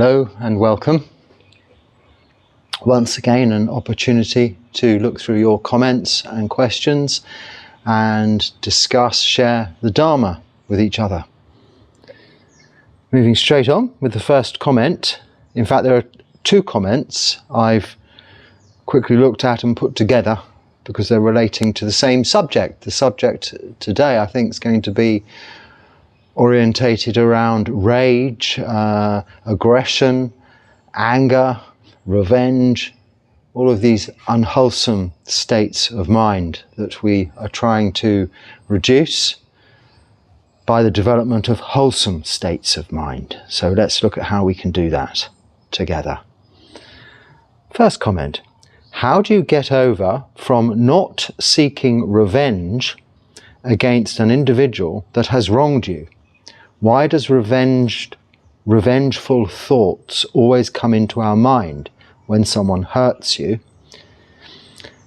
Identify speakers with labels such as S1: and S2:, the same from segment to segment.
S1: Hello and welcome. Once again, an opportunity to look through your comments and questions and discuss, share the Dharma with each other. Moving straight on with the first comment. In fact, there are two comments I've quickly looked at and put together because they're relating to the same subject. The subject today, I think, is going to be orientated around rage, aggression, anger, revenge, all of these unwholesome states of mind that we are trying to reduce by the development of wholesome states of mind. So let's look at how we can do that together. First comment. How do you get over from not seeking revenge against an individual that has wronged you? Why does revengeful thoughts always come into our mind when someone hurts you?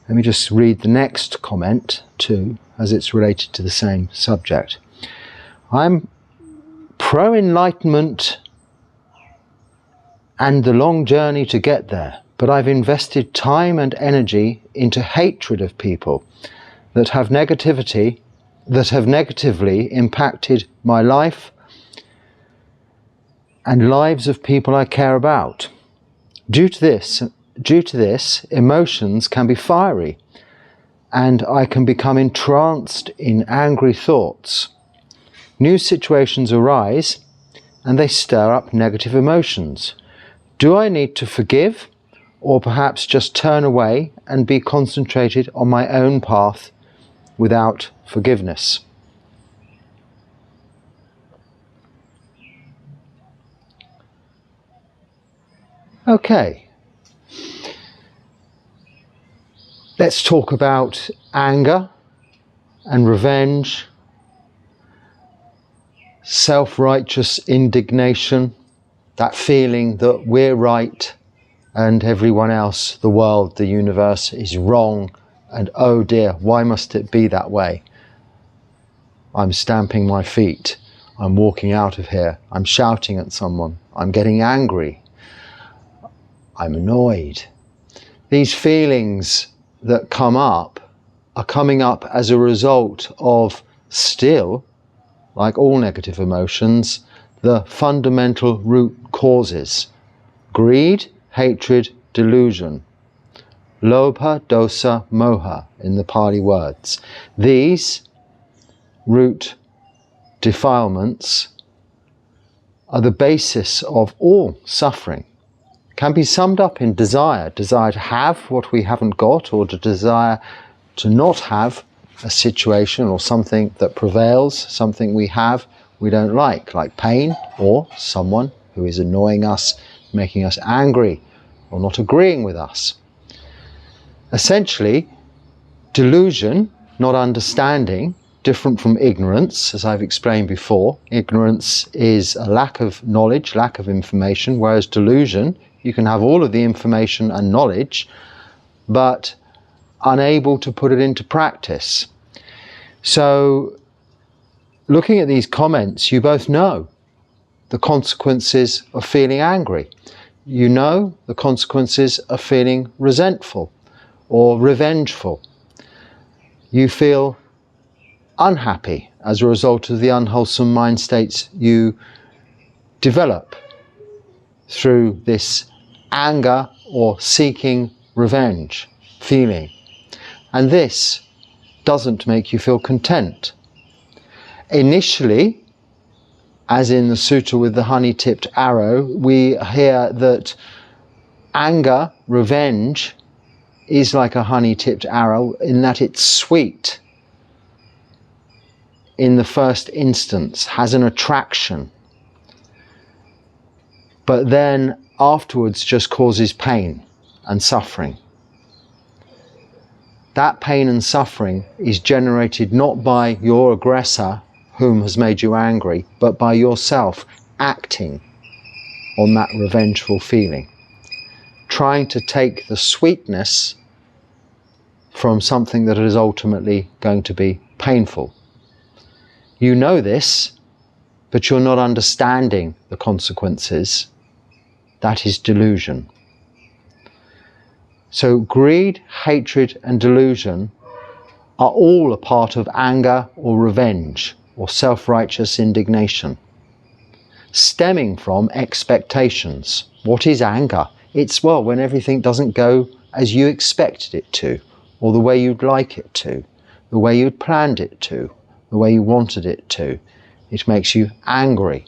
S1: Let me just read the next comment too, as it's related to the same subject. I'm pro-enlightenment and the long journey to get there, but I've invested time and energy into hatred of people that have negatively impacted my life and lives of people I care about. Due to this, emotions can be fiery, and I can become entranced in angry thoughts. New situations arise, and they stir up negative emotions. Do I need to forgive, or perhaps just turn away and be concentrated on my own path without forgiveness? Okay, let's talk about anger and revenge, self-righteous indignation, that feeling that we're right and everyone else, the world, the universe, is wrong, and oh dear, why must it be that way? I'm stamping my feet, I'm walking out of here, I'm shouting at someone, I'm getting angry, I'm annoyed. These feelings that come up are coming up as a result of still, like all negative emotions, the fundamental root causes: greed, hatred, delusion. Lobha, dosa, moha in the Pali words. These root defilements are the basis of all suffering. Can be summed up in desire to have what we haven't got, or to desire to not have a situation or something that prevails, something we have we don't like pain, or someone who is annoying us, making us angry, or not agreeing with us. Essentially, delusion, not understanding, different from ignorance, as I've explained before. Ignorance is a lack of knowledge, lack of information, whereas delusion, you can have all of the information and knowledge, but unable to put it into practice. So, looking at these comments, you both know the consequences of feeling angry. You know the consequences of feeling resentful or revengeful. You feel unhappy as a result of the unwholesome mind states you develop through this anger or seeking revenge feeling. And this doesn't make you feel content. Initially, as in the sutta with the honey-tipped arrow, we hear that anger, revenge, is like a honey-tipped arrow in that it's sweet in the first instance, has an attraction, but then afterwards just causes pain and suffering. That pain and suffering is generated not by your aggressor whom has made you angry, but by yourself acting on that revengeful feeling, trying to take the sweetness from something that is ultimately going to be painful. You know this, but you're not understanding the consequences That is delusion. So greed, hatred and delusion are all a part of anger or revenge or self-righteous indignation, stemming from expectations. What is anger? It's, well, when everything doesn't go as you expected it to, or the way you'd like it to, the way you'd planned it to, the way you wanted it to. It makes you angry.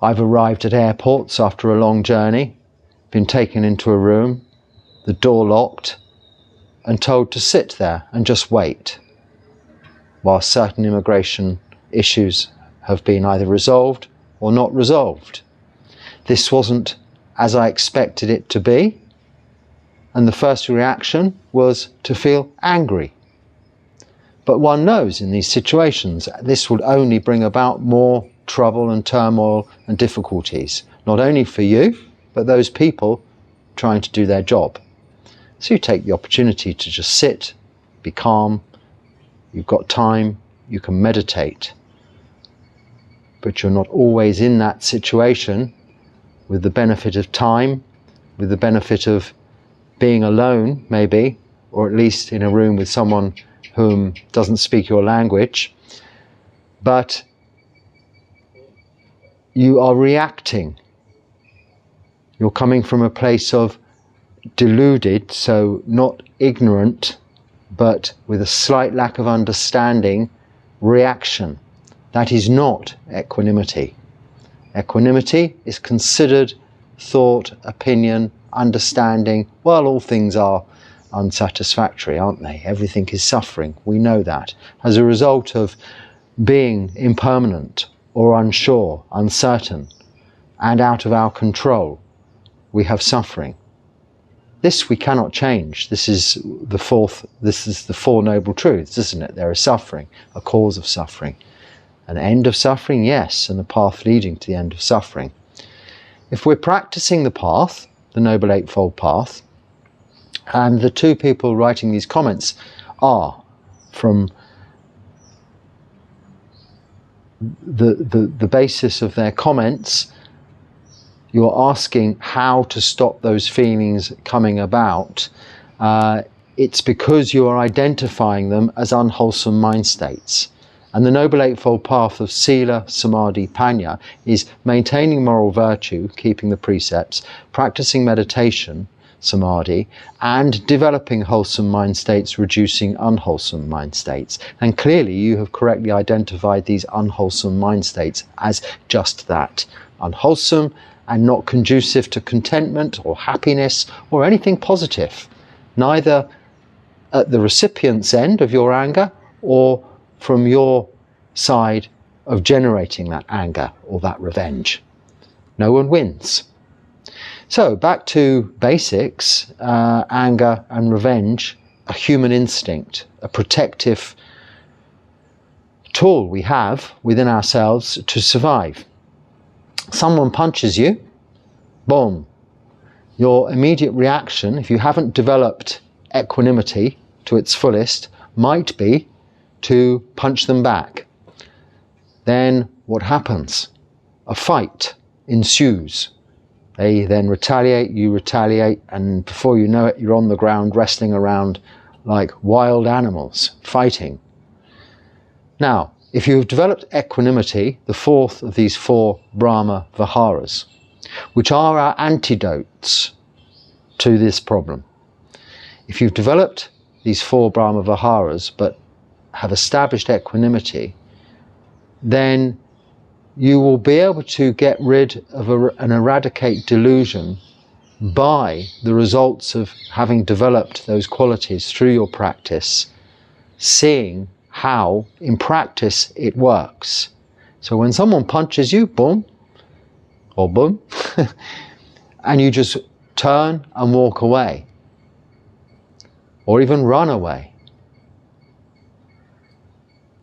S1: I've arrived at airports after a long journey, been taken into a room, the door locked, and told to sit there and just wait, while certain immigration issues have been either resolved or not resolved. This wasn't as I expected it to be, and the first reaction was to feel angry. But one knows in these situations this would only bring about more trouble and turmoil and difficulties, not only for you, but those people trying to do their job. So you take the opportunity to just sit, be calm, you've got time, you can meditate. But you're not always in that situation with the benefit of time, with the benefit of being alone maybe, or at least in a room with someone whom doesn't speak your language, but you are reacting. You're coming from a place of deluded, so not ignorant, but with a slight lack of understanding, reaction. That is not equanimity. Equanimity is considered thought, opinion, understanding. Well, all things are unsatisfactory, aren't they? Everything is suffering. We know that. As a result of being impermanent or unsure, uncertain, and out of our control, we have suffering. This we cannot change. This is the Four Noble Truths, isn't it? There is suffering, a cause of suffering. An end of suffering, yes, and a path leading to the end of suffering. If we're practicing the path, the Noble Eightfold Path, and the two people writing these comments are from the basis of their comments, you're asking how to stop those feelings coming about. It's because you are identifying them as unwholesome mind states. And the Noble Eightfold Path of Sila, Samadhi, Panya is maintaining moral virtue, keeping the precepts, practicing meditation, Samadhi, and developing wholesome mind states, reducing unwholesome mind states. And clearly you have correctly identified these unwholesome mind states as just that, unwholesome and not conducive to contentment or happiness or anything positive, neither at the recipient's end of your anger or from your side of generating that anger or that revenge. No one wins. So back to basics, anger and revenge, a human instinct, a protective tool we have within ourselves to survive. Someone punches you, boom. Your immediate reaction, if you haven't developed equanimity to its fullest, might be to punch them back. Then what happens? A fight ensues. They then retaliate, you retaliate, and before you know it, you're on the ground wrestling around like wild animals, fighting. Now, if you've developed equanimity, the fourth of these four Brahma Viharas, which are our antidotes to this problem. If you've developed these four Brahma Viharas, but have established equanimity, then you will be able to get rid of and eradicate delusion by the results of having developed those qualities through your practice, seeing how in practice it works. So when someone punches you, boom, or boom, and you just turn and walk away, or even run away,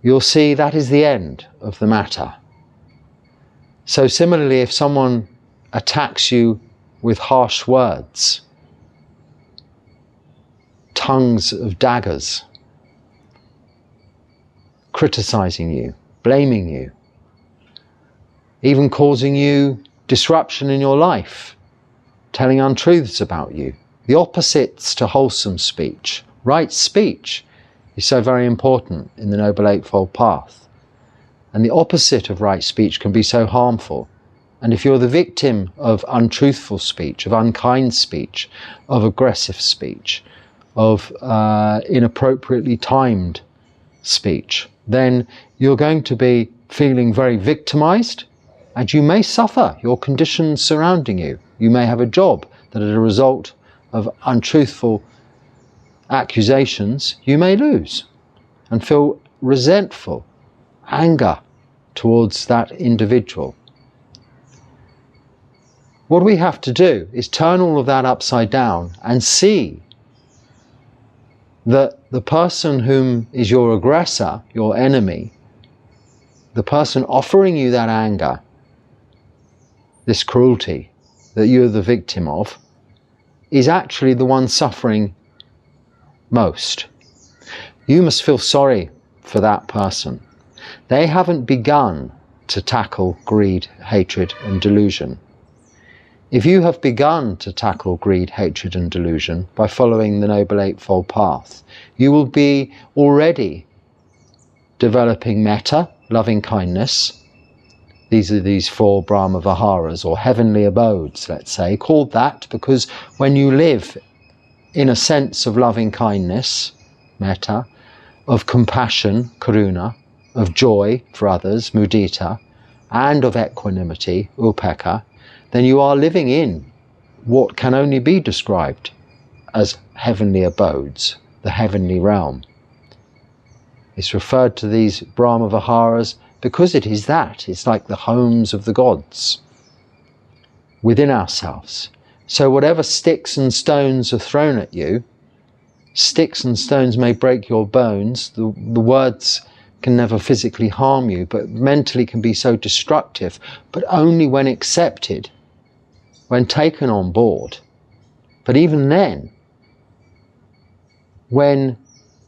S1: you'll see that is the end of the matter. So similarly, if someone attacks you with harsh words, tongues of daggers, criticizing you, blaming you, even causing you disruption in your life, telling untruths about you. The opposites to wholesome speech. Right speech is so very important in the Noble Eightfold Path. And the opposite of right speech can be so harmful. And if you're the victim of untruthful speech, of unkind speech, of aggressive speech, of inappropriately timed speech, then you're going to be feeling very victimized, and you may suffer your conditions surrounding you. You may have a job that as a result of untruthful accusations you may lose, and feel resentful, anger towards that individual. What we have to do is turn all of that upside down and see that the person whom is your aggressor, your enemy, the person offering you that anger, this cruelty that you're the victim of, is actually the one suffering most. You must feel sorry for that person. They haven't begun to tackle greed, hatred, and delusion. If you have begun to tackle greed, hatred, and delusion by following the Noble Eightfold Path, you will be already developing metta, loving kindness. These are these 4 Brahma Viharas, or heavenly abodes, let's say, called that because when you live in a sense of loving kindness, metta, of compassion, karuna, of joy for others, mudita, and of equanimity, upekkha, then you are living in what can only be described as heavenly abodes, the heavenly realm. It's referred to these Brahma Viharas because it is that. It's like the homes of the gods within ourselves. So whatever sticks and stones are thrown at you, sticks and stones may break your bones, the words can never physically harm you, but mentally can be so destructive, but only when accepted, when taken on board. But even then, when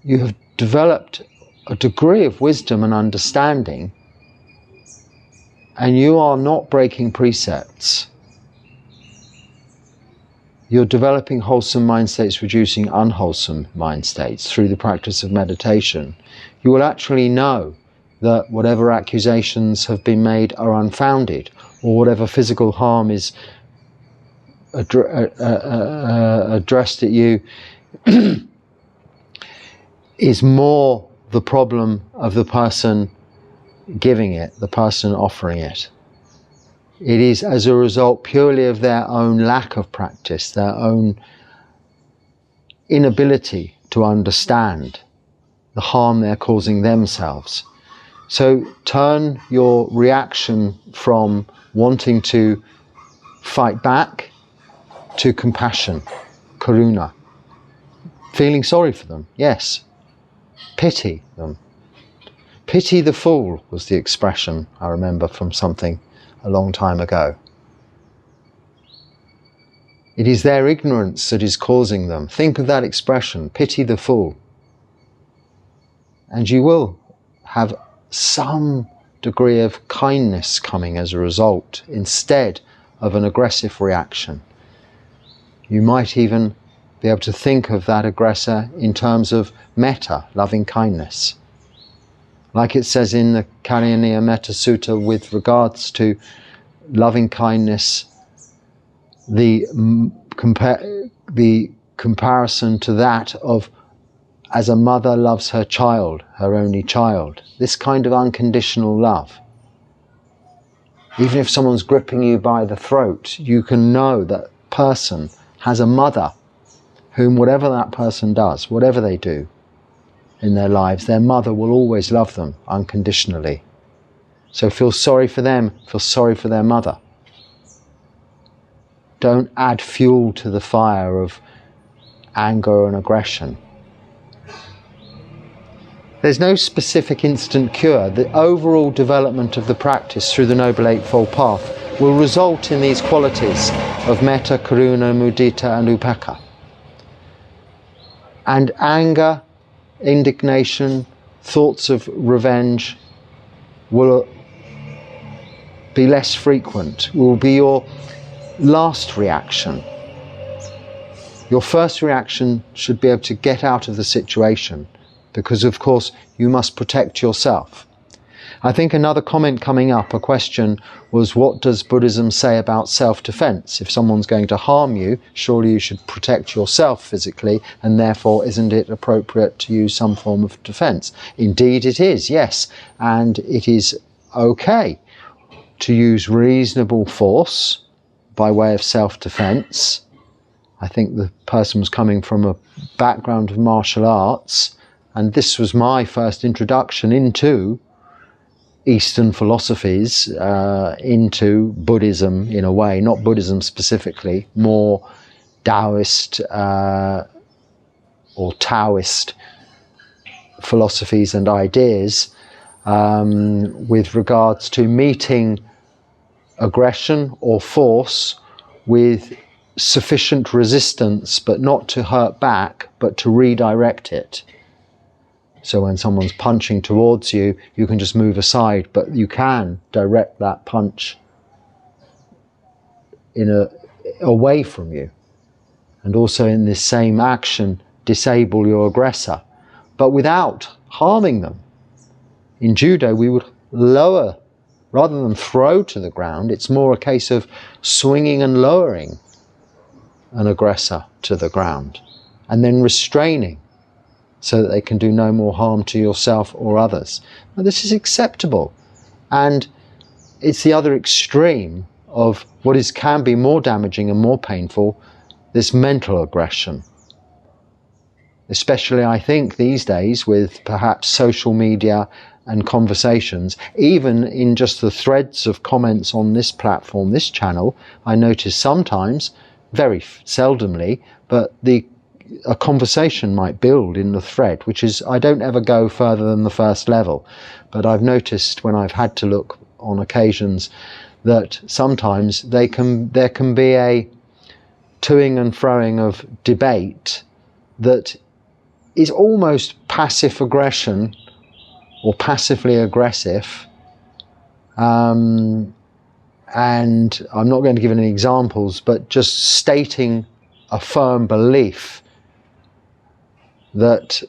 S1: you have developed a degree of wisdom and understanding, and you are not breaking precepts, you're developing wholesome mind states, reducing unwholesome mind states through the practice of meditation, you will actually know that whatever accusations have been made are unfounded, or whatever physical harm is addressed at you is more the problem of the person giving it, the person offering it. It is as a result purely of their own lack of practice, their own inability to understand the harm they're causing themselves. So turn your reaction from wanting to fight back to compassion, karuna. Feeling sorry for them, yes. Pity them. Pity the fool was the expression I remember from something a long time ago. It is their ignorance that is causing them. Think of that expression, pity the fool. And you will have some degree of kindness coming as a result, instead of an aggressive reaction. You might even be able to think of that aggressor in terms of metta, loving kindness. Like it says in the Kalyaniya Metta Sutta with regards to loving kindness, the comparison to that of as a mother loves her child, her only child. This kind of unconditional love. Even if someone's gripping you by the throat, you can know that person has a mother whom whatever that person does, whatever they do in their lives, their mother will always love them unconditionally. So feel sorry for them, feel sorry for their mother. Don't add fuel to the fire of anger and aggression. There's no specific instant cure. The overall development of the practice through the Noble Eightfold Path will result in these qualities of metta, karuna, mudita and upekkha. And anger, indignation, thoughts of revenge will be less frequent, will be your last reaction. Your first reaction should be able to get out of the situation, because of course you must protect yourself. I think another comment coming up, a question, was what does Buddhism say about self-defense? If someone's going to harm you, surely you should protect yourself physically, and therefore isn't it appropriate to use some form of defense? Indeed it is, yes, and it is okay to use reasonable force by way of self-defense. I think the person was coming from a background of martial arts, and this was my first introduction into Eastern philosophies, into Buddhism in a way, not Buddhism specifically, more Taoist or Taoist philosophies and ideas with regards to meeting aggression or force with sufficient resistance, but not to hurt back, but to redirect it. So when someone's punching towards you, you can just move aside, but you can direct that punch away from you. And also in this same action, disable your aggressor, but without harming them. In judo, we would lower, rather than throw to the ground, it's more a case of swinging and lowering an aggressor to the ground, and then restraining, so that they can do no more harm to yourself or others. Now, this is acceptable, and it's the other extreme of what can be more damaging and more painful, this mental aggression. Especially, I think, these days with perhaps social media and conversations, even in just the threads of comments on this platform, this channel, I notice sometimes, very seldomly, but a conversation might build in the thread, which is, I don't ever go further than the first level, but I've noticed when I've had to look on occasions that sometimes there can be a toing and froing of debate that is almost passive aggression or passively aggressive, and I'm not going to give any examples, but just stating a firm belief that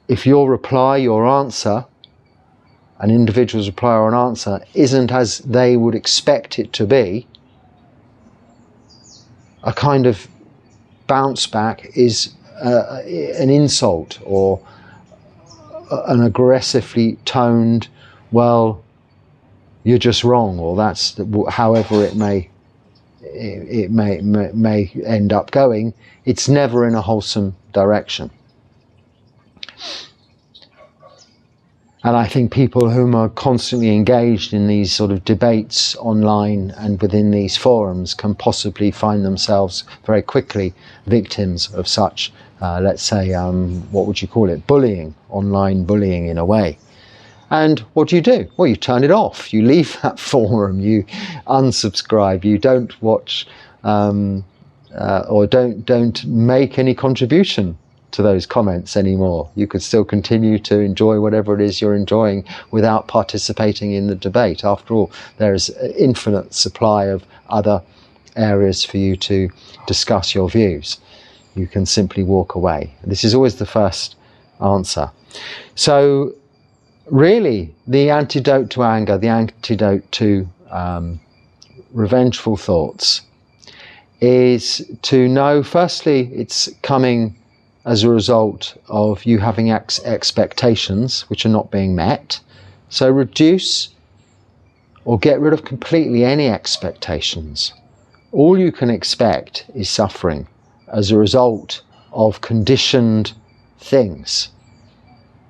S1: if your reply, your answer, an individual's reply or an answer isn't as they would expect it to be, a kind of bounce back is an insult or an aggressively toned, well, you're just wrong, or that's however it may end up going. It's never in a wholesome direction. And I think people whom are constantly engaged in these sort of debates online and within these forums can possibly find themselves very quickly victims of such, let's say, what would you call it, bullying, online bullying in a way. And what do? Well, you turn it off, you leave that forum, you unsubscribe, you don't watch or don't make any contribution to those comments anymore. You could still continue to enjoy whatever it is you're enjoying without participating in the debate. After all, there is an infinite supply of other areas for you to discuss your views. You can simply walk away. This is always the first answer. So really, the antidote to anger, the antidote to revengeful thoughts, is to know, firstly, it's coming as a result of you having expectations which are not being met. So reduce or get rid of completely any expectations. All you can expect is suffering as a result of conditioned things.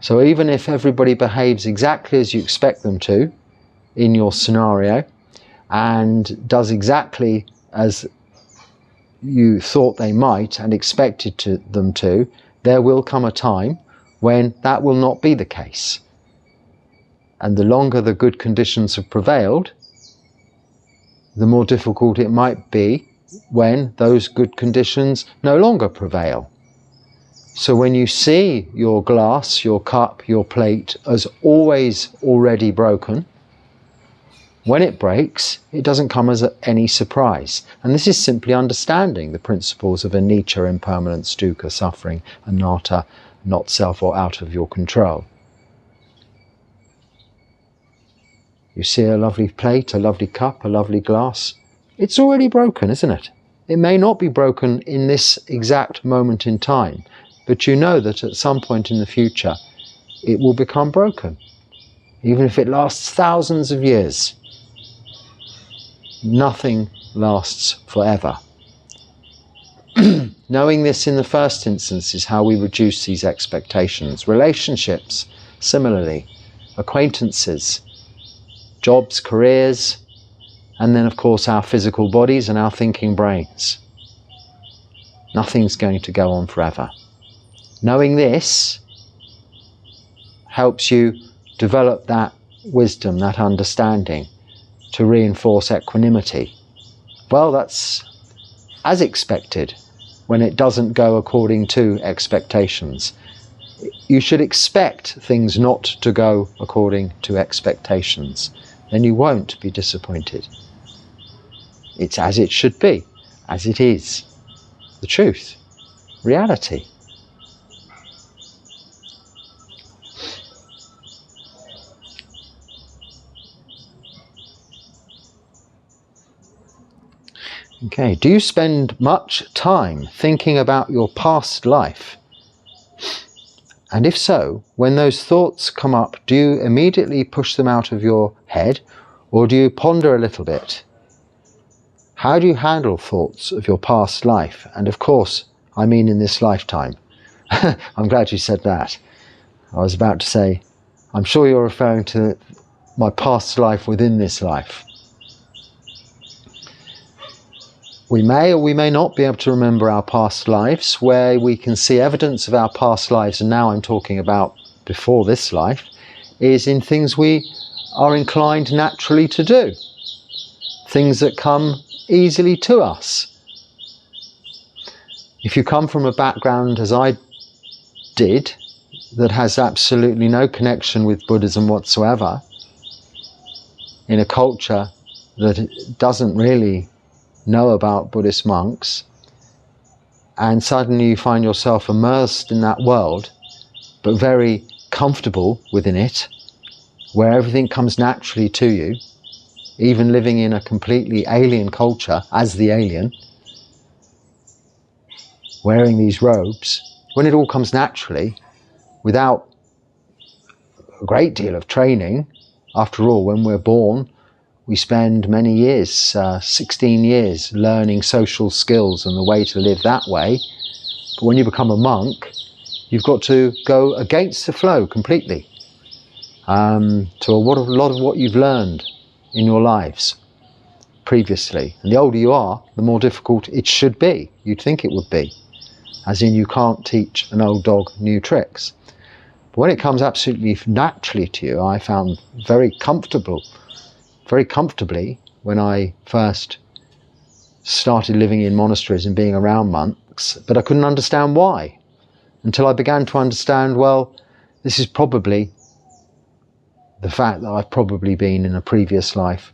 S1: So even if everybody behaves exactly as you expect them to in your scenario and does exactly as you thought they might and expected them to, there will come a time when that will not be the case. And the longer the good conditions have prevailed, the more difficult it might be when those good conditions no longer prevail. So when you see your glass, your cup, your plate as always already broken, When it breaks, it doesn't come as any surprise. And this is simply understanding the principles of anicca, impermanence, dukkha, suffering, anatta, not self or out of your control. You see a lovely plate, a lovely cup, a lovely glass. It's already broken, isn't it? It may not be broken in this exact moment in time, but you know that at some point in the future it will become broken. Even if it lasts thousands of years, nothing lasts forever. Knowing this in the first instance is how we reduce these expectations. Relationships, similarly, acquaintances, jobs, careers, and then of course our physical bodies and our thinking brains. Nothing's going to go on forever. Knowing this helps you develop that wisdom, that understanding, to reinforce equanimity. Well, that's as expected when it doesn't go according to expectations. You should expect things not to go according to expectations. Then you won't be disappointed. It's as it should be, as it is. The truth, reality. Okay, do you spend much time thinking about your past life? And if so, when those thoughts come up, do you immediately push them out of your head, or do you ponder a little bit? How do you handle thoughts of your past life? And of course, I mean in this lifetime. I'm glad you said that. I was about to say, I'm sure you're referring to my past life within this life. We may or we may not be able to remember our past lives. Where we can see evidence of our past lives, and now I'm talking about before this life, is in things we are inclined naturally to do. Things that come easily to us. If you come from a background, as I did, that has absolutely no connection with Buddhism whatsoever, in a culture that doesn't really know about Buddhist monks, and suddenly you find yourself immersed in that world, but very comfortable within it, where everything comes naturally to you, even living in a completely alien culture as the alien, wearing these robes, when it all comes naturally, without a great deal of training. After all, when we're born, we spend many years, 16 years, learning social skills and the way to live that way. But when you become a monk, you've got to go against the flow completely, to a lot of what you've learned in your lives previously. And the older you are, the more difficult it should be. You'd think it would be. As in, you can't teach an old dog new tricks. But when it comes absolutely naturally to you, I found very comfortably when I first started living in monasteries and being around monks, but I couldn't understand why, until I began to understand, well, this is probably the fact that I've probably been in a previous life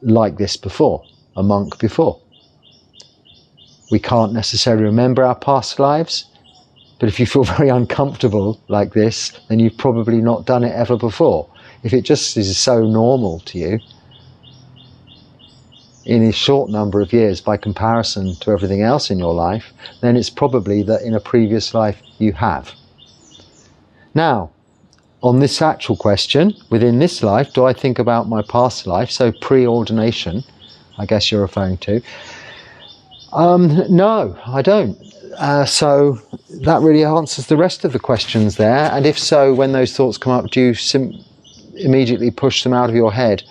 S1: like this before, a monk before. We can't necessarily remember our past lives, but if you feel very uncomfortable like this, then you've probably not done it ever before. If it just is so normal to you, in a short number of years by comparison to everything else in your life, then it's probably that in a previous life you have. Now, on this actual question, within this life, do I think about my past life? So pre-ordination, I guess you're referring to. No, I don't. So that really answers the rest of the questions there. And if so, when those thoughts come up, do you immediately push them out of your head?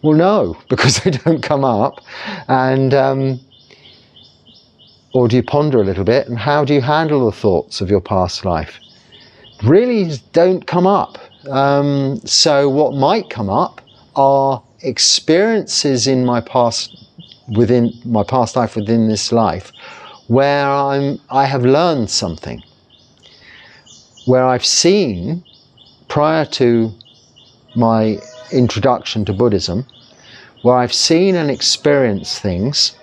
S1: Well, no, because they don't come up. And or do you ponder a little bit? And how do you handle the thoughts of your past life? Really don't come up. So what might come up are experiences in my past, within my past life, within this life, where I have learned something, where I've seen, prior to my introduction to Buddhism, where I've seen and experienced things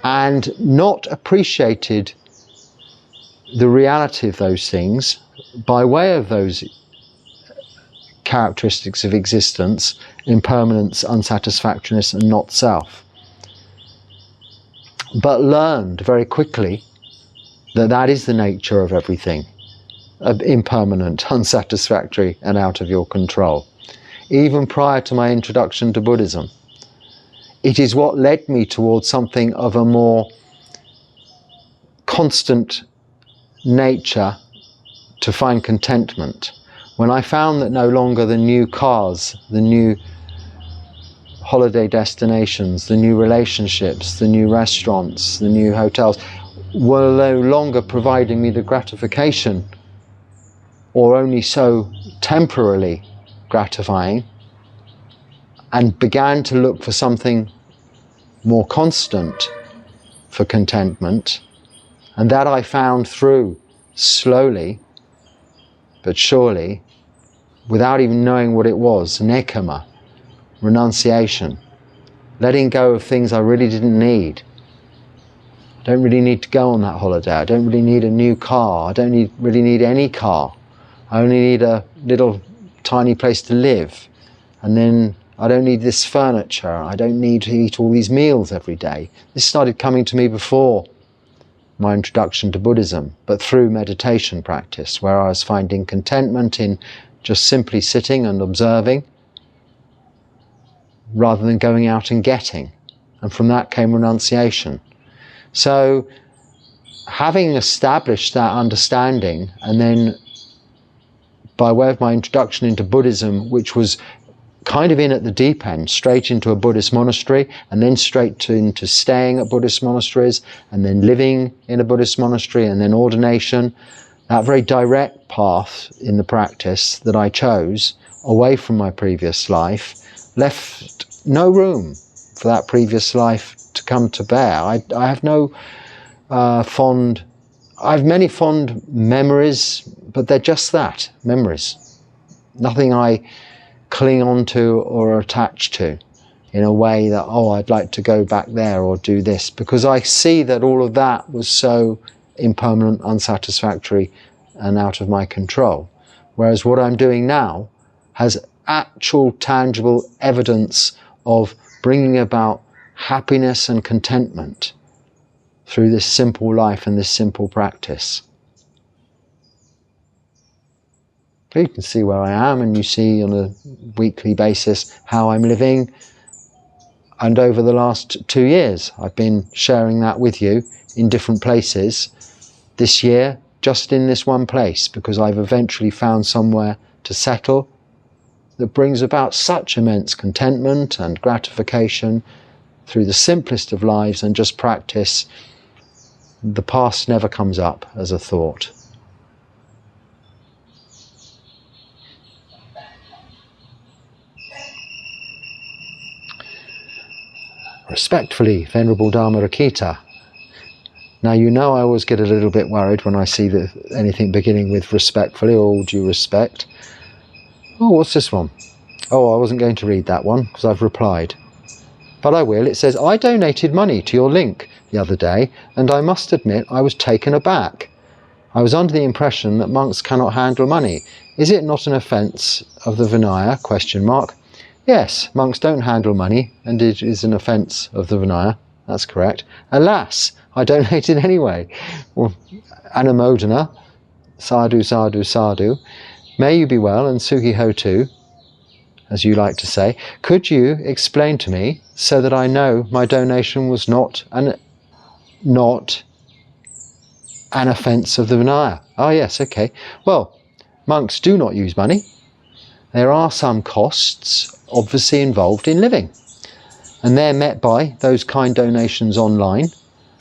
S1: and not appreciated the reality of those things by way of those characteristics of existence: impermanence, unsatisfactoriness, and not self. But learned very quickly that that is the nature of everything, impermanent, unsatisfactory, and out of your control. Even prior to my introduction to Buddhism, it is what led me towards something of a more constant nature to find contentment. When I found that no longer the new cars, the new holiday destinations, the new relationships, the new restaurants, the new hotels were no longer providing me the gratification, or only so temporarily gratifying, and began to look for something more constant for contentment, and that I found through slowly but surely, without even knowing what it was, nekama, renunciation, letting go of things I really didn't need. I don't really need to go on that holiday. I don't really need a new car. I don't really need any car. I only need a little tiny place to live. And then I don't need this furniture. I don't need to eat all these meals every day. This started coming to me before my introduction to Buddhism, but through meditation practice, where I was finding contentment in just simply sitting and observing, rather than going out and getting. And from that came renunciation. So, having established that understanding, and then by way of my introduction into Buddhism, which was kind of in at the deep end, straight into a Buddhist monastery, and then straight into staying at Buddhist monasteries, and then living in a Buddhist monastery, and then ordination, that very direct path in the practice that I chose, away from my previous life, left no room for that previous life to come to bear. I have no I have many fond memories, but they're just that, memories. Nothing I cling on to or attach to in a way that, oh, I'd like to go back there or do this, because I see that all of that was so impermanent, unsatisfactory, and out of my control. Whereas what I'm doing now has actual tangible evidence of bringing about happiness and contentment through this simple life and this simple practice. You can see where I am, and you see on a weekly basis how I'm living. And over the last 2 years, I've been sharing that with you in different places. This year, just in this one place, because I've eventually found somewhere to settle that brings about such immense contentment and gratification through the simplest of lives and just practice. The past never comes up as a thought. Respectfully, Venerable Dhammarakita. Now, you know I always get a little bit worried when I see anything beginning with respectfully or all due respect. Oh, what's this one? Oh, I wasn't going to read that one because I've replied. But I will. It says, I donated money to your link the other day, and I must admit I was taken aback. I was under the impression that monks cannot handle money. Is it not an offence of the Vinaya? ? Yes, monks don't handle money, and it is an offence of the Vinaya. That's correct. Alas, I donated anyway. Well, Anumodana, sadhu, sadhu, sadhu. May you be well, and Suhi Ho too, as you like to say. Could you explain to me so that I know my donation was not an offence of the Vinaya? Oh yes, okay. Well, monks do not use money. There are some costs obviously involved in living, and they're met by those kind donations online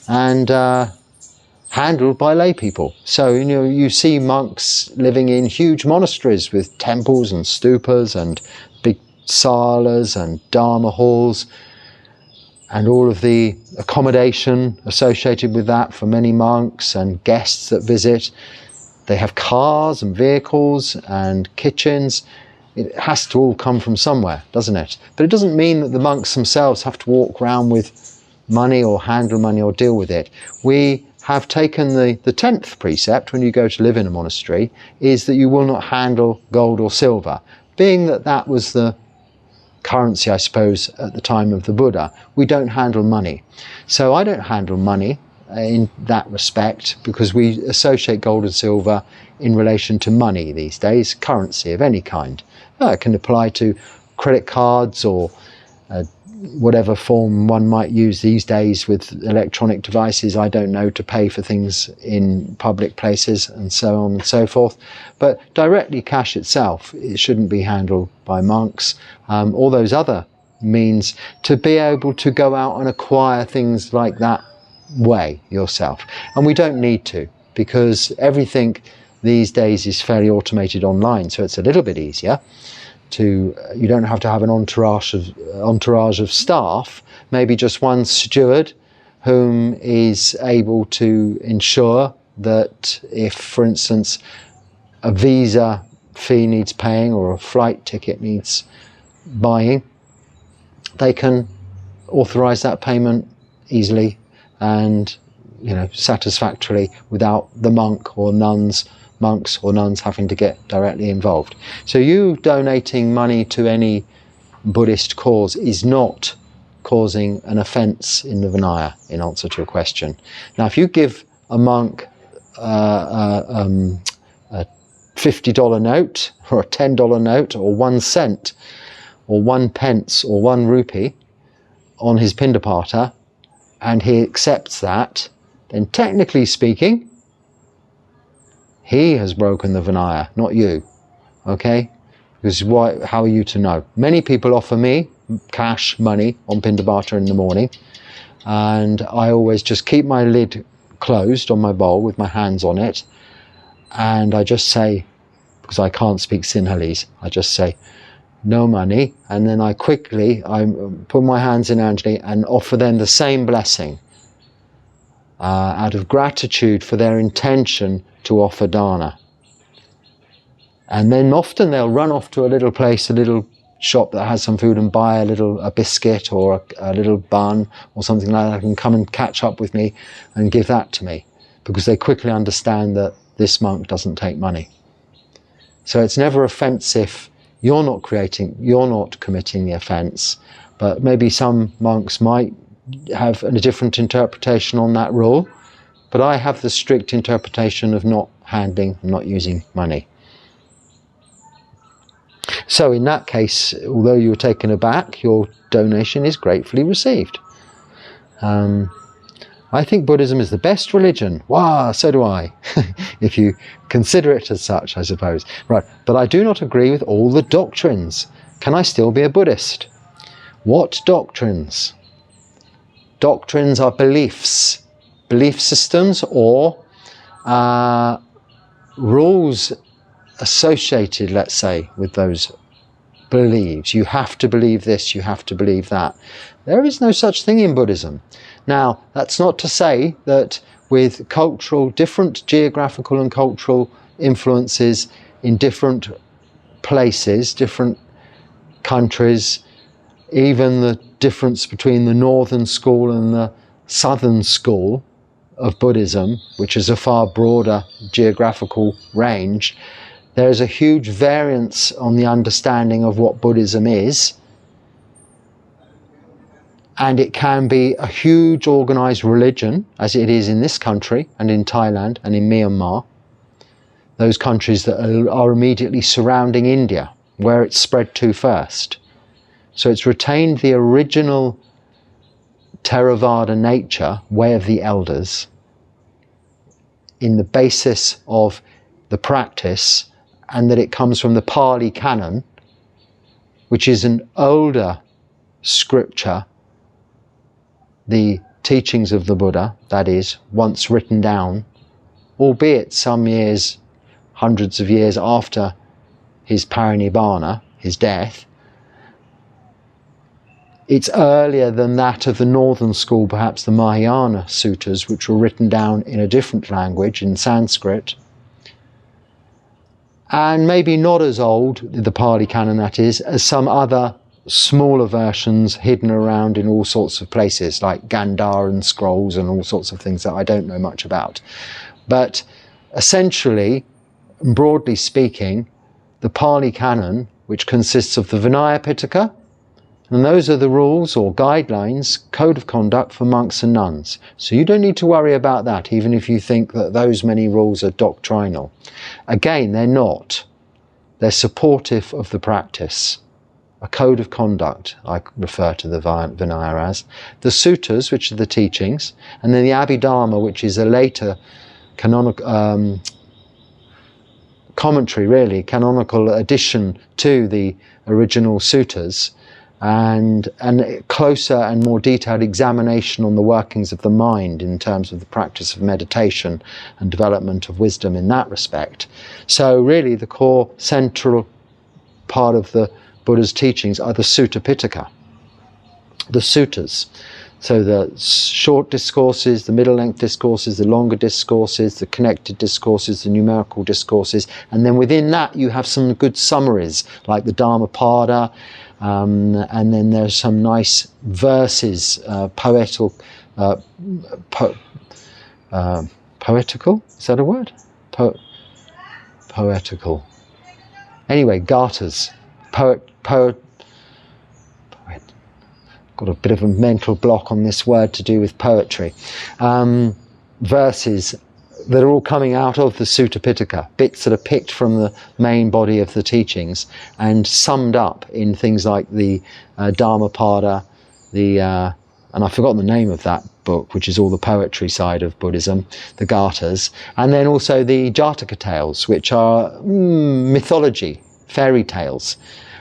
S1: and handled by lay people. So you see monks living in huge monasteries with temples and stupas and big salas and dharma halls and all of the accommodation associated with that for many monks and guests that visit. They have cars and vehicles and kitchens. It has to all come from somewhere, doesn't it? But it doesn't mean that the monks themselves have to walk around with money or handle money or deal with it. We have taken the 10th precept when you go to live in a monastery is that you will not handle gold or silver. Being that that was the currency, I suppose, at the time of the Buddha, we don't handle money. So I don't handle money in that respect because we associate gold and silver in relation to money these days, currency of any kind. It can apply to credit cards or whatever form one might use these days with electronic devices, I don't know, to pay for things in public places and so on and so forth. But directly cash itself, it shouldn't be handled by monks. All those other means to be able to go out and acquire things like that way yourself. And we don't need to, because everything these days is fairly automated online, so it's a little bit easier. You don't have to have an entourage of staff, maybe just one steward whom is able to ensure that if, for instance, a visa fee needs paying or a flight ticket needs buying, they can authorize that payment easily and satisfactorily without the monks or nuns having to get directly involved. So you donating money to any Buddhist cause is not causing an offence in the Vinaya, in answer to your question. Now, if you give a monk a $50 note or a $10 note or 1 cent or 1 pence or 1 rupee on his pindapata and he accepts that, then technically speaking, he has broken the Vinaya, not you, okay? Because how are you to know? Many people offer me cash money on pindapata in the morning, and I always just keep my lid closed on my bowl with my hands on it, and I just say, because I can't speak Sinhalese, I just say, no money, and then I put my hands in Anjali and offer them the same blessing out of gratitude for their intention to offer dana. And then often they'll run off to a little place, a little shop that has some food, and buy a biscuit or a little bun or something like that, and come and catch up with me and give that to me, because they quickly understand that this monk doesn't take money. So it's never offensive. You're not committing the offence, but maybe some monks might have a different interpretation on that rule. But I have the strict interpretation of not handling, not using money. So in that case, although you were taken aback, your donation is gratefully received. I think Buddhism is the best religion. Wow, so do I. If you consider it as such, I suppose. Right, but I do not agree with all the doctrines. Can I still be a Buddhist? What doctrines? Doctrines are beliefs. Belief systems or rules associated, let's say, with those beliefs. You have to believe this, you have to believe that. There is no such thing in Buddhism. Now, that's not to say that with different geographical and cultural influences in different places, different countries, even the difference between the northern school and the southern school of Buddhism, which is a far broader geographical range, there is a huge variance on the understanding of what Buddhism is. And it can be a huge organized religion, as it is in this country and in Thailand and in Myanmar, those countries that are immediately surrounding India, where it's spread to first. So it's retained the original Theravada nature, way of the elders, in the basis of the practice, and that it comes from the Pali Canon, which is an older scripture, the teachings of the Buddha, that is, once written down, albeit some years, hundreds of years after his parinibbana, his death. It's earlier than that of the northern school, perhaps the Mahayana suttas, which were written down in a different language, in Sanskrit. and maybe not as old, the Pali Canon that is, as some other smaller versions hidden around in all sorts of places, like Gandharan scrolls and all sorts of things that I don't know much about. But essentially, broadly speaking, the Pali Canon, which consists of the Vinaya Pitaka, and those are the rules or guidelines, code of conduct for monks and nuns. So you don't need to worry about that, even if you think that those many rules are doctrinal. Again, they're not. They're supportive of the practice. A code of conduct, I refer to the Vinaya as. The suttas, which are the teachings, and then the Abhidharma, which is a later canonical commentary, really, canonical addition to the original suttas, and closer and more detailed examination on the workings of the mind in terms of the practice of meditation and development of wisdom in that respect. So really the core central part of the Buddha's teachings are the Sutta Pitaka, the suttas. So the short discourses, the middle-length discourses, the longer discourses, the connected discourses, the numerical discourses, and then within that you have some good summaries like the Dhammapada, and then there's some nice verses, poetical, is that a word? Poetical. Anyway, gathas, got a bit of a mental block on this word to do with poetry. Verses that are all coming out of the Sutta Pitaka, bits that are picked from the main body of the teachings and summed up in things like the Dhammapada, and I've forgotten the name of that book, which is all the poetry side of Buddhism, the Gathas, and then also the Jataka tales, which are mythology, fairy tales.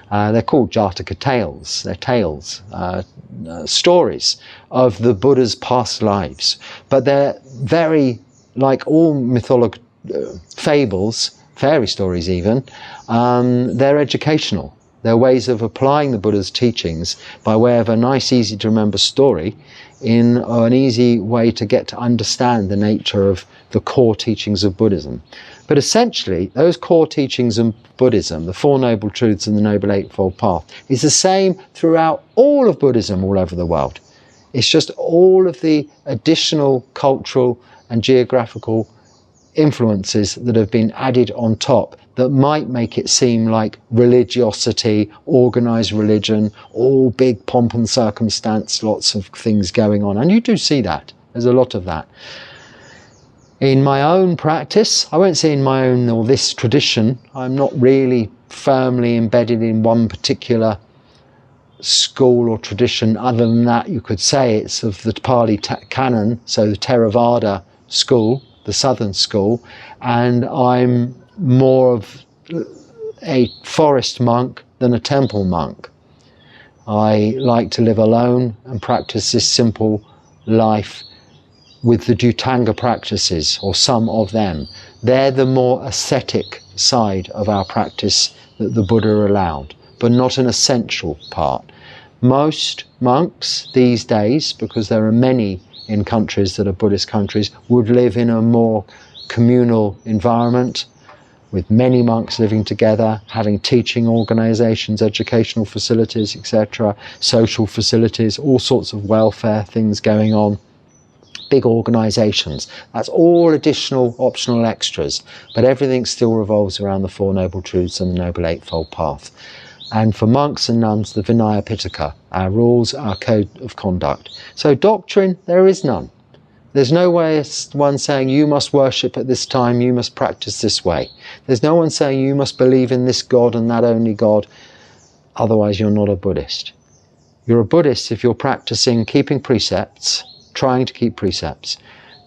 S1: They're called Jataka tales. They're tales, stories of the Buddha's past lives. But they're very, like all mythological fables, fairy stories even, they're educational. They're ways of applying the Buddha's teachings by way of a nice, easy to remember story in an easy way to get to understand the nature of the core teachings of Buddhism. But essentially, those core teachings of Buddhism, the Four Noble Truths and the Noble Eightfold Path, is the same throughout all of Buddhism all over the world. It's just all of the additional cultural and geographical influences that have been added on top that might make it seem like religiosity, organized religion, all big pomp and circumstance, lots of things going on. And you do see that. There's a lot of that. In my own practice, I won't say in my own or this tradition, I'm not really firmly embedded in one particular school or tradition. Other than that, you could say it's of the Pali Canon, so the Theravada school, the southern school, and I'm more of a forest monk than a temple monk. I like to live alone and practice this simple life with the Dhutanga practices, or some of them. They're the more ascetic side of our practice that the Buddha allowed, but not an essential part. Most monks these days, because there are many in countries that are Buddhist countries, would live in a more communal environment with many monks living together, having teaching organizations, educational facilities, etc., social facilities, all sorts of welfare things going on, big organizations. That's all additional optional extras, but everything still revolves around the Four Noble Truths and the Noble Eightfold Path. And for monks and nuns, the Vinaya Pitaka, our rules, our code of conduct. So doctrine, there is none. There's no way one saying you must worship at this time, you must practice this way. There's no one saying you must believe in this God and that only God, otherwise you're not a Buddhist. You're a Buddhist if you're practicing keeping precepts, trying to keep precepts.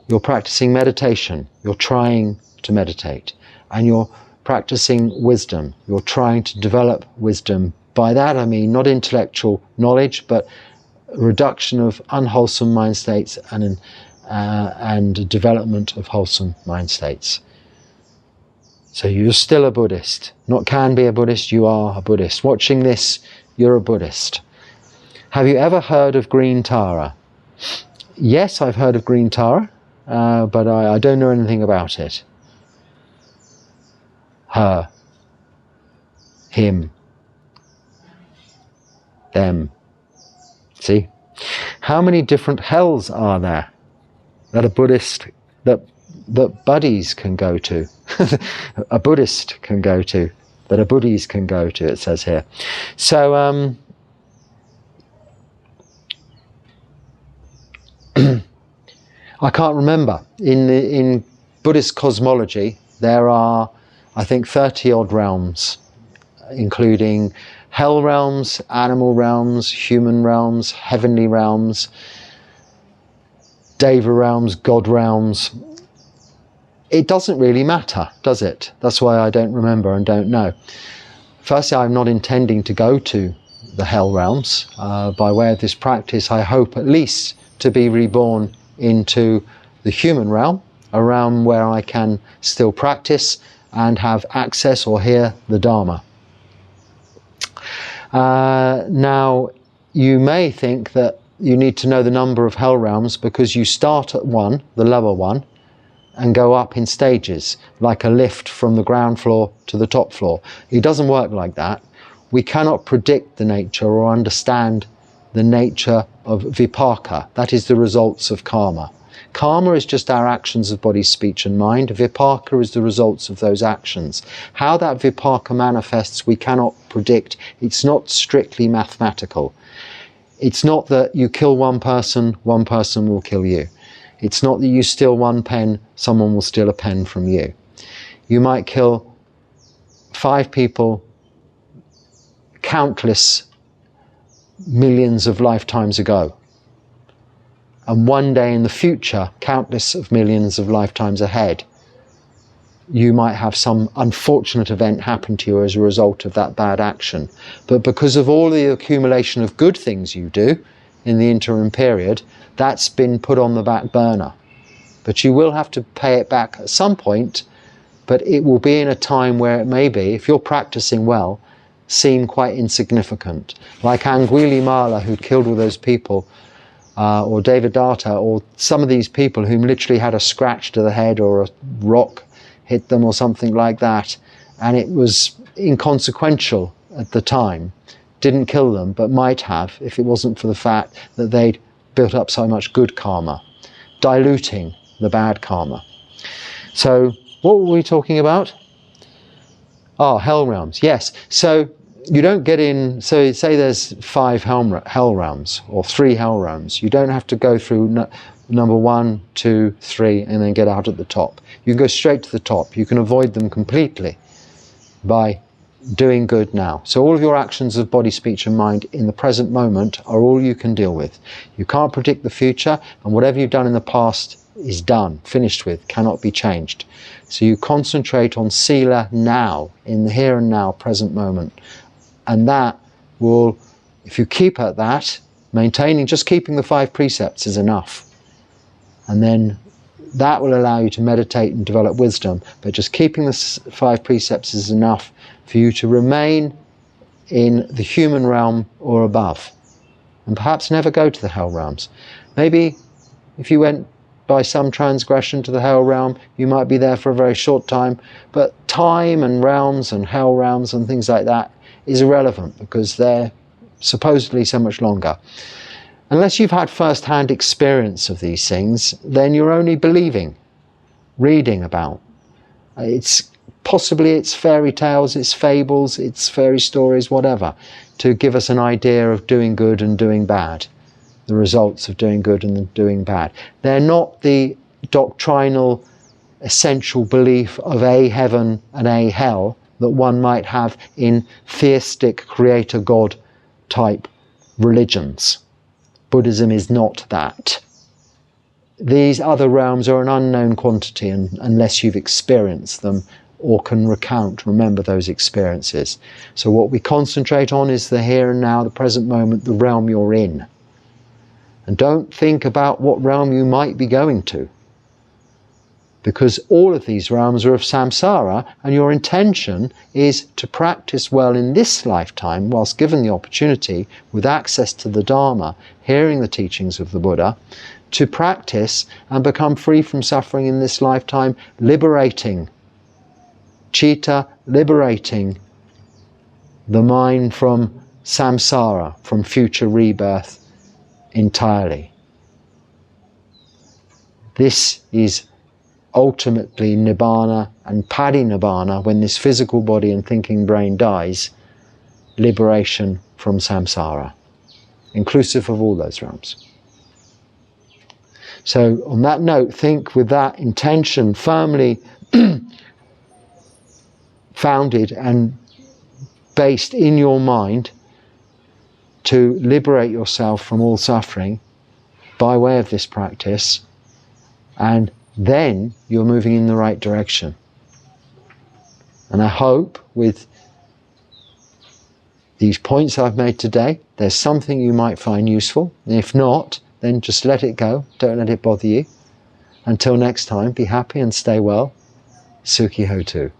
S1: You're practicing meditation, you're trying to meditate, and you're practicing wisdom. You're trying to develop wisdom. By that I mean not intellectual knowledge, but reduction of unwholesome mind states and development of wholesome mind states. So you're still a Buddhist. Not can be a Buddhist, you are a Buddhist. Watching this, you're a Buddhist. Have you ever heard of green Tara? Yes, I've heard of green Tara, but I don't know anything about it. Her. him, them. See? How many different hells are there that a Buddhist, that buddies can go to, a Buddhist can go to, that a Buddhist can go to, it says here. So, I can't remember. In Buddhist cosmology, there are, I think, 30 odd realms, including hell realms, animal realms, human realms, heavenly realms, Deva realms, God realms. It doesn't really matter, does it? That's why I don't remember and don't know. Firstly, I'm not intending to go to the hell realms. By way of this practice, I hope at least to be reborn into the human realm, a realm where I can still practice and have access or hear the Dharma. Now, you may think that you need to know the number of hell realms because you start at one, the lower one, and go up in stages, like a lift from the ground floor to the top floor. It doesn't work like that. We cannot predict the nature or understand the nature of vipaka. That is the results of karma. Karma is just our actions of body, speech and mind. Vipaka is the results of those actions. How that vipaka manifests, we cannot predict. It's not strictly mathematical. It's not that you kill one person will kill you. It's not that you steal one pen, someone will steal a pen from you. You might kill 5 people countless millions of lifetimes ago. And one day in the future, countless of millions of lifetimes ahead, you might have some unfortunate event happen to you as a result of that bad action. But because of all the accumulation of good things you do in the interim period, that's been put on the back burner. But you will have to pay it back at some point, but it will be in a time where it may be, if you're practicing well, seem quite insignificant. Like Angulimala, who killed all those people, or Devadatta, or some of these people whom literally had a scratch to the head or a rock hit them or something like that, and it was inconsequential at the time, didn't kill them, but might have if it wasn't for the fact that they'd built up so much good karma, diluting the bad karma. So what were we talking about? Hell realms, yes. So you don't get in, so say there's 5 hell realms or 3 hell realms. You don't have to go through number 1, 2, 3 and then get out at the top. You can go straight to the top. You can avoid them completely by doing good now. So all of your actions of body, speech and mind in the present moment are all you can deal with. You can't predict the future, and whatever you've done in the past is done, finished with, cannot be changed. So you concentrate on sila now, in the here and now, present moment. And that will, if you keep at that, maintaining, just keeping the 5 precepts is enough. And then that will allow you to meditate and develop wisdom. But just keeping the 5 precepts is enough for you to remain in the human realm or above. And perhaps never go to the hell realms. Maybe if you went by some transgression to the hell realm, you might be there for a very short time. But time and realms and hell realms and things like that is irrelevant because they're supposedly so much longer. Unless you've had first-hand experience of these things, then you're only believing, reading about. It's fairy tales, it's fables, it's fairy stories, whatever, to give us an idea of doing good and doing bad, the results of doing good and doing bad. They're not the doctrinal, essential belief of a heaven and a hell that one might have in theistic creator God type religions. Buddhism is not that. These other realms are an unknown quantity unless you've experienced them or can remember those experiences. So what we concentrate on is the here and now, the present moment, the realm you're in. And don't think about what realm you might be going to, because all of these realms are of samsara, and your intention is to practice well in this lifetime, whilst given the opportunity, with access to the Dharma, hearing the teachings of the Buddha, to practice and become free from suffering in this lifetime, liberating citta, liberating the mind from samsara, from future rebirth entirely. This is ultimately nibbana and parinibbana, when this physical body and thinking brain dies, liberation from samsara, inclusive of all those realms. So on that note, think with that intention firmly founded and based in your mind to liberate yourself from all suffering by way of this practice, and then you're moving in the right direction. And I hope with these points I've made today, there's something you might find useful. And if not, then just let it go. Don't let it bother you. Until next time, be happy and stay well. Sukhi Hotu.